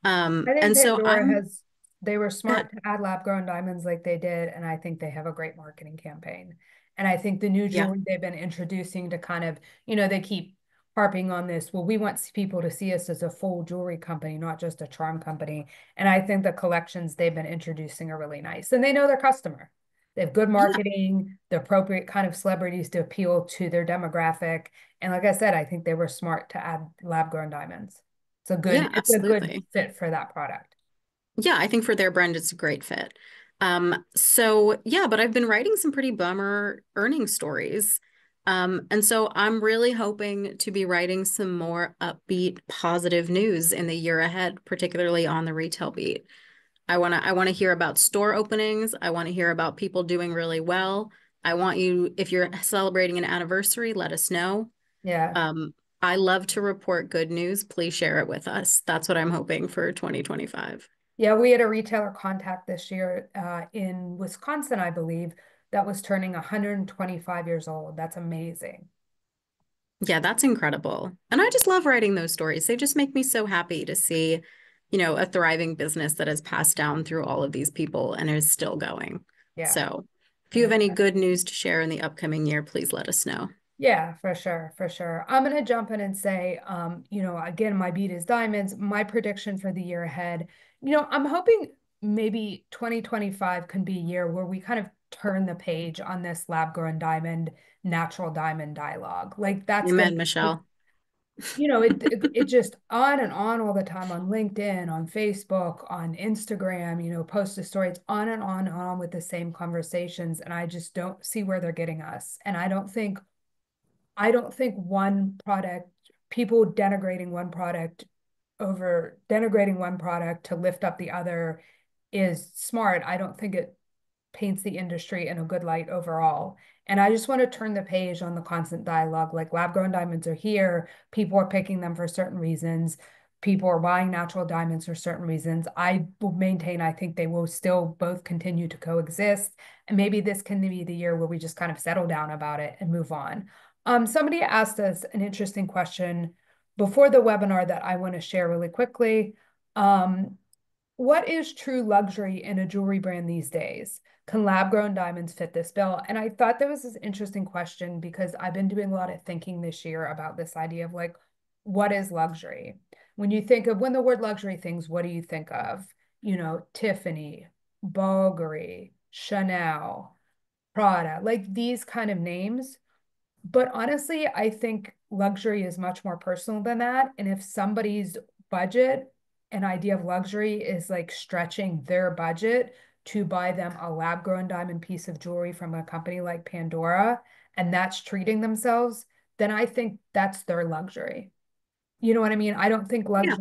I think And so Pandora I'm, has, they were uh, smart to add lab grown diamonds like they did. And I think they have a great marketing campaign. And I think the new yeah, jewelry they've been introducing to kind of, you know, they keep harping on this. Well, we want people to see us as a full jewelry company, not just a charm company. And I think the collections they've been introducing are really nice. And they know their customer. They have good yeah, marketing, the appropriate kind of celebrities to appeal to their demographic. And like I said, I think they were smart to add lab grown diamonds. yeah, It's a good absolutely. fit for that product. Yeah, I think for their brand, it's a great fit. So yeah, but I've been writing some pretty bummer earnings stories. And so I'm really hoping to be writing some more upbeat, positive news in the year ahead, particularly on the retail beat. I want to hear about store openings. I want to hear about people doing really well. I want you, if you're celebrating an anniversary, let us know. Yeah. Um, I love to report good news. Please share it with us. That's what I'm hoping for 2025. Yeah, we had a retailer contact this year in Wisconsin, I believe, that was turning 125 years old. That's amazing. Yeah, that's incredible. And I just love writing those stories. They just make me so happy to see, a thriving business that has passed down through all of these people and is still going. Yeah. So if you have any good news to share in the upcoming year, please let us know. Yeah, for sure, for sure. I'm gonna jump in and say, again, my beat is diamonds. My prediction for the year ahead, I'm hoping maybe 2025 can be a year where we kind of turn the page on this lab-grown diamond, natural diamond dialogue. Like that's been, Amen, Michelle. it just on and on all the time on LinkedIn, on Facebook, on Instagram, post a story. It's on and on with the same conversations, and I just don't see where they're getting us. And I don't think one product, people denigrating one product to lift up the other is smart. I don't think it paints the industry in a good light overall. And I just want to turn the page on the constant dialogue. Like lab grown diamonds are here. People are picking them for certain reasons. People are buying natural diamonds for certain reasons. I will maintain, I think they will still both continue to coexist. And maybe this can be the year where we just kind of settle down about it and move on. Somebody asked us an interesting question before the webinar that I want to share really quickly. Um, what is true luxury in a jewelry brand these days? Can lab grown diamonds fit this bill? And I thought that was this interesting question because I've been doing a lot of thinking this year about this idea of like, what is luxury? When the word luxury things, what do you think of? Tiffany, Bulgari, Chanel, Prada, like these kind of names. But honestly, I think luxury is much more personal than that. And if somebody's budget, an idea of luxury is like stretching their budget to buy them a lab grown diamond piece of jewelry from a company like Pandora, and that's treating themselves, then I think that's their luxury. You know what I mean? I don't think Yeah,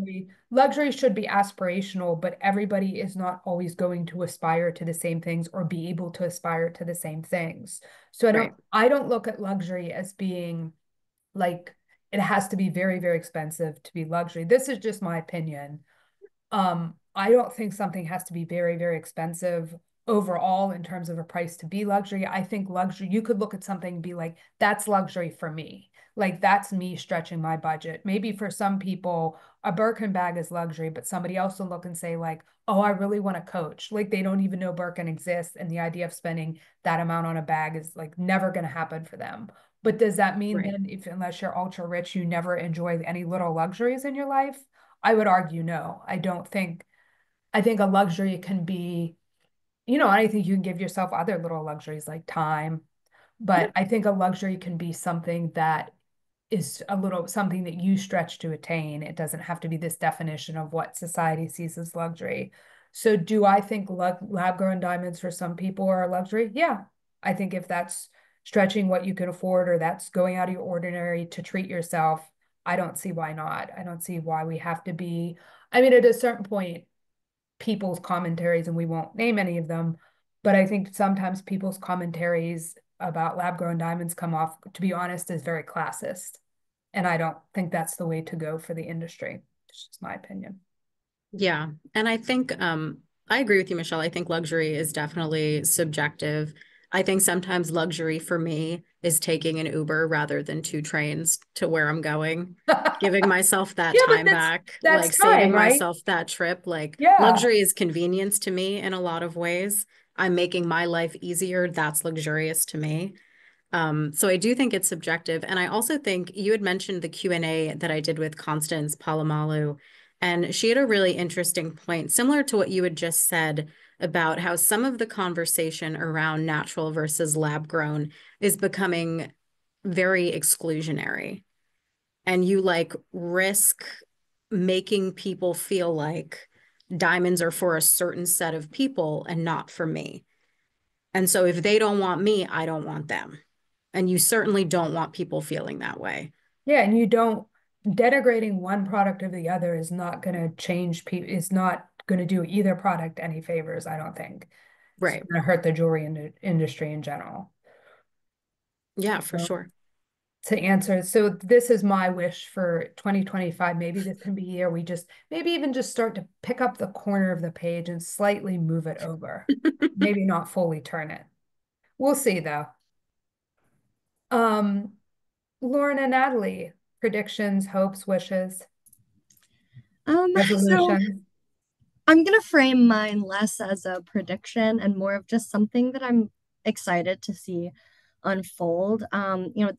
luxury should be aspirational, but everybody is not always going to aspire to the same things or be able to aspire to the same things. So right. I don't look at luxury as being like it has to be very, very expensive to be luxury. This is just my opinion. I don't think something has to be very, very expensive overall in terms of a price to be luxury. I think luxury, you could look at something and be like, that's luxury for me. Like that's me stretching my budget. Maybe for some people, a Birkin bag is luxury, but somebody else will look and say like, oh, I really want a Coach. Like they don't even know Birkin exists. And the idea of spending that amount on a bag is like never going to happen for them. But does that mean Right. then if unless you're ultra rich, you never enjoy any little luxuries in your life? I would argue no. I think a luxury can be, I think you can give yourself other little luxuries like time, Yeah. but I think a luxury can be something that is a little something that you stretch to attain. It doesn't have to be this definition of what society sees as luxury. So do I think lab-grown diamonds for some people are a luxury? Yeah. I think if that's stretching what you can afford or that's going out of your ordinary to treat yourself, I don't see why not. I don't see why we have to be, I mean, at a certain point, people's commentaries, and we won't name any of them, but I think sometimes people's commentaries about lab grown diamonds come off, to be honest, as very classist. And I don't think that's the way to go for the industry. It's just my opinion. Yeah. And I think I agree with you, Michelle. I think luxury is definitely subjective. I think sometimes luxury for me is taking an Uber rather than two trains to where I'm going, giving myself that Yeah, but time back, that's like saving time, right? myself that trip. Like Yeah. luxury is convenience to me in a lot of ways. I'm making my life easier. That's luxurious to me. So I do think it's subjective. And I also think you had mentioned the Q&A that I did with Constance Palomalu, and she had a really interesting point, similar to what you had just said about how some of the conversation around natural versus lab grown is becoming very exclusionary. And you like risk making people feel like diamonds are for a certain set of people and not for me. And so if they don't want me, I don't want them. And you certainly don't want people feeling that way. Yeah. And you don't, denigrating one product over the other is not going to change people, is not going to do either product any favors, I don't think. It's Right. going to hurt the jewelry industry in general. Yeah, for So sure. to answer. So this is my wish for 2025. Maybe this can be a year we just maybe even just start to pick up the corner of the page and slightly move it over. Maybe not fully turn it. We'll see though. Um, Lauren and Natalie, predictions, hopes, wishes, So resolutions. I'm gonna frame mine less as a prediction and more of just something that I'm excited to see unfold.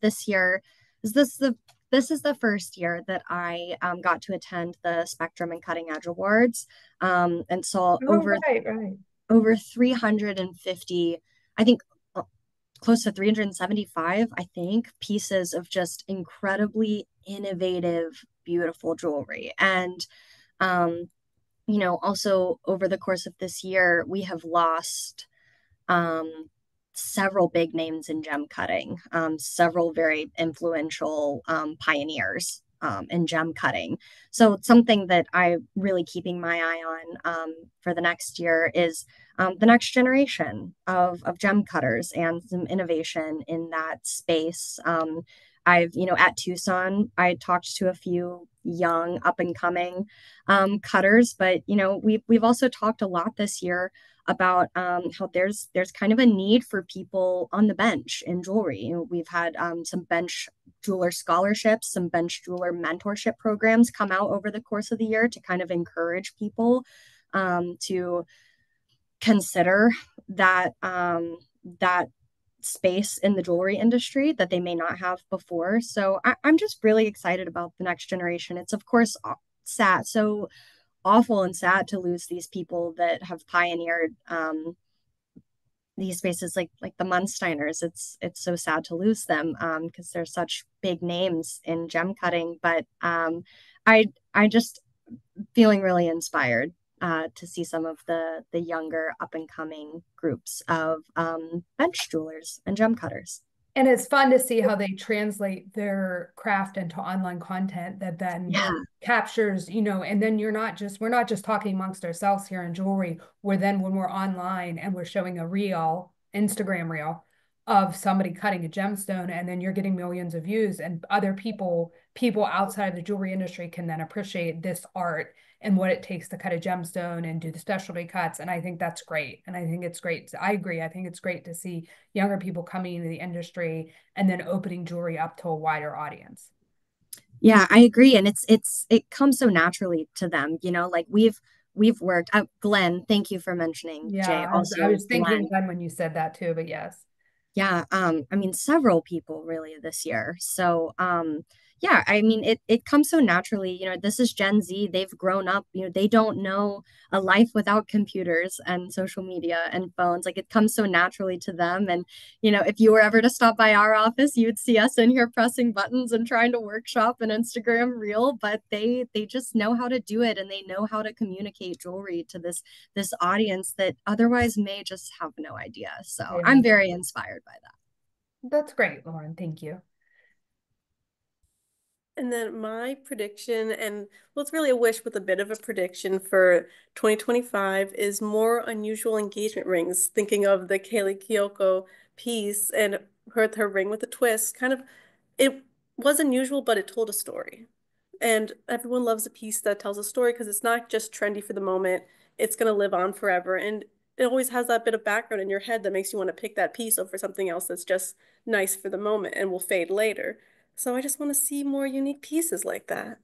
This year is this is the first year that I got to attend the Spectrum and Cutting Edge Awards, and saw Oh, right, right. over 350, I think close to 375, I think, pieces of just incredibly innovative, beautiful jewelry. And um, also over the course of this year, we have lost um, several big names in gem cutting, several very influential pioneers in gem cutting. So something that I'm really keeping my eye on for the next year is the next generation of gem cutters and some innovation in that space. At Tucson, I talked to a few young up and coming cutters, but we've also talked a lot this year about how there's kind of a need for people on the bench in jewelry. We've had some bench jeweler scholarships, some bench jeweler mentorship programs come out over the course of the year to kind of encourage people to consider that space in the jewelry industry that they may not have before. So I'm just really excited about the next generation. It's of course sad, so awful and sad to lose these people that have pioneered these spaces like the Munsteiners. It's so sad to lose them because they're such big names in gem cutting. But I just feeling really inspired to see some of the younger up and coming groups of bench jewelers and gem cutters. And it's fun to see how they translate their craft into online content that then Yeah, captures, and then we're not just talking amongst ourselves here in jewelry. We're then when we're online and we're showing a reel, Instagram reel, of somebody cutting a gemstone, and then you're getting millions of views, and other people outside of the jewelry industry can then appreciate this art and what it takes to cut a gemstone and do the specialty cuts. And I think that's great. And I think it's great. I agree. I think it's great to see younger people coming into the industry and then opening jewelry up to a wider audience. Yeah, I agree. And it comes so naturally to them, like we've worked out. Glenn, thank you for mentioning Yeah, Jay. I Also, was thinking Glenn. then when you said that too, but yes. Yeah, I mean several people really this year. So, yeah, I mean it comes so naturally. This is Gen Z. They've grown up, they don't know a life without computers and social media and phones. Like it comes so naturally to them. And, if you were ever to stop by our office, you'd see us in here pressing buttons and trying to workshop an Instagram reel, but they just know how to do it, and they know how to communicate jewelry to this audience that otherwise may just have no idea. So Yeah, I'm very inspired by that. that's great, Lauren. Thank you. And then my prediction, and well, it's really a wish with a bit of a prediction for 2025, is more unusual engagement rings. Thinking of the Kaylee Kiyoko piece and her ring with a twist, kind of, it was unusual, but it told a story. And everyone loves a piece that tells a story because it's not just trendy for the moment, it's going to live on forever. And it always has that bit of background in your head that makes you want to pick that piece over something else that's just nice for the moment and will fade later. So I just want to see more unique pieces like that.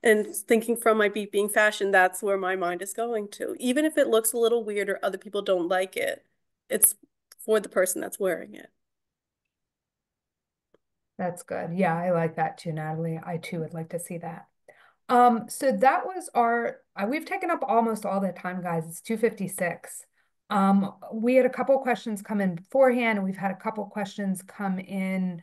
And thinking from my beat being fashion, that's where my mind is going to. Even if it looks a little weird or other people don't like it, it's for the person that's wearing it. That's good. Yeah, I like that too, Natalie. I too would like to see that. So that was our, we've taken up almost all the time, guys. It's 2:56. We had a couple questions come in beforehand, and we've had a couple questions come in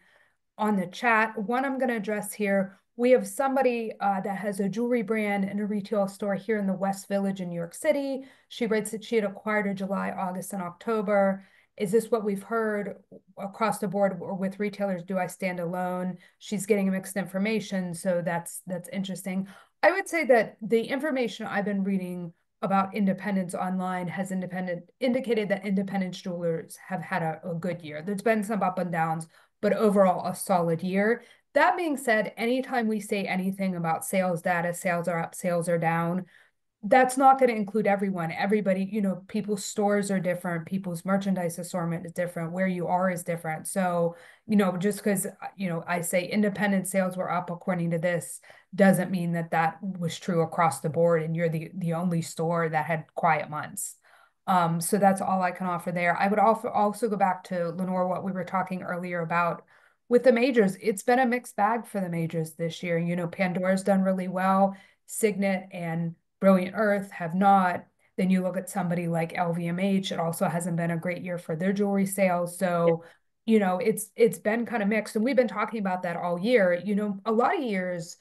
on the chat. One I'm going to address here. We have somebody that has a jewelry brand and a retail store here in the West Village in New York City. She writes that she had acquired in July, August, and October. Is this what we've heard across the board or with retailers? Do I stand alone? She's getting mixed information, so that's interesting. I would say that the information I've been reading about independents online has indicated that independent jewelers have had a good year. There's been some up and downs, but overall a solid year. That being said, anytime we say anything about sales data, sales are up, sales are down, that's not going to include everyone. Everybody, people's stores are different, people's merchandise assortment is different, where you are is different. So, just because, I say independent sales were up according to this doesn't mean that that was true across the board and you're the only store that had quiet months. So that's all I can offer there. I would also go back to Lenore, what we were talking earlier about with the majors. It's been a mixed bag for the majors this year. Pandora's done really well. Signet and Brilliant Earth have not. Then you look at somebody like LVMH, it also hasn't been a great year for their jewelry sales. So, it's been kind of mixed. And we've been talking about that all year. A lot of years,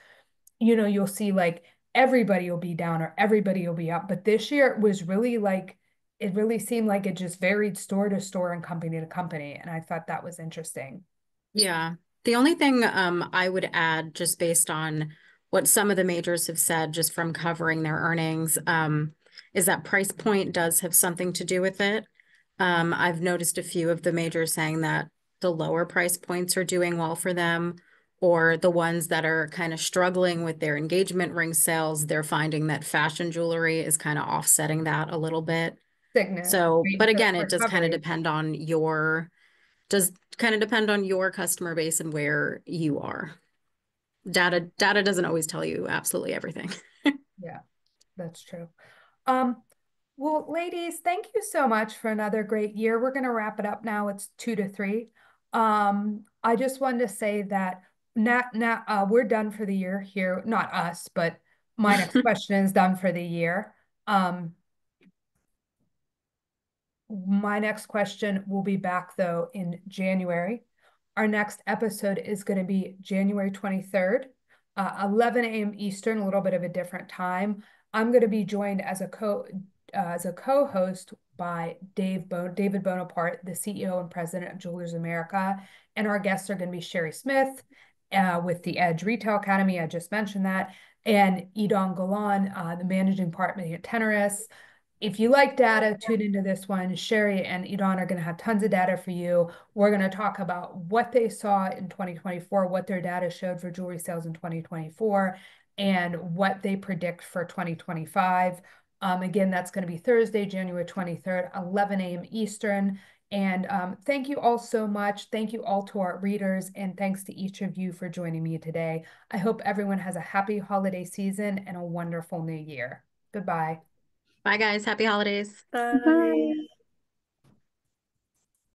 you'll see like everybody will be down or everybody will be up. But this year it was really like, it really seemed like it just varied store to store and company to company. And I thought that was interesting. Yeah. The only thing I would add, just based on what some of the majors have said, just from covering their earnings, is that price point does have something to do with it. I've noticed a few of the majors saying that the lower price points are doing well for them, or the ones that are kind of struggling with their engagement ring sales, they're finding that fashion jewelry is kind of offsetting that a little bit. Signet, So, right? but The again, it recovery. does kind of depend on your customer base and where you are. Data doesn't always tell you absolutely everything. Yeah, that's true. Um, well, ladies, thank you so much for another great year. We're going to wrap it up now. It's 2 to 3. I just wanted to say that we're done for the year here. Not us, but my next question is done for the year. Um, my next question will be back though in January. Our next episode is going to be January 23rd, 11 a.m. Eastern, a little bit of a different time. I'm going to be joined as a co-host by David Bonaparte, the CEO and president of Jewelers America, and our guests are going to be Sherry Smith with the Edge Retail Academy. I just mentioned that, and Idon Galan, the managing partner at Tenorus. If you like data, tune into this one. Sherry and Idan are going to have tons of data for you. We're going to talk about what they saw in 2024, what their data showed for jewelry sales in 2024, and what they predict for 2025. Again, that's going to be Thursday, January 23rd, 11 a.m. Eastern. And thank you all so much. Thank you all to our readers, and thanks to each of you for joining me today. I hope everyone has a happy holiday season and a wonderful new year. Goodbye. Bye, guys. Happy holidays. Bye. Bye.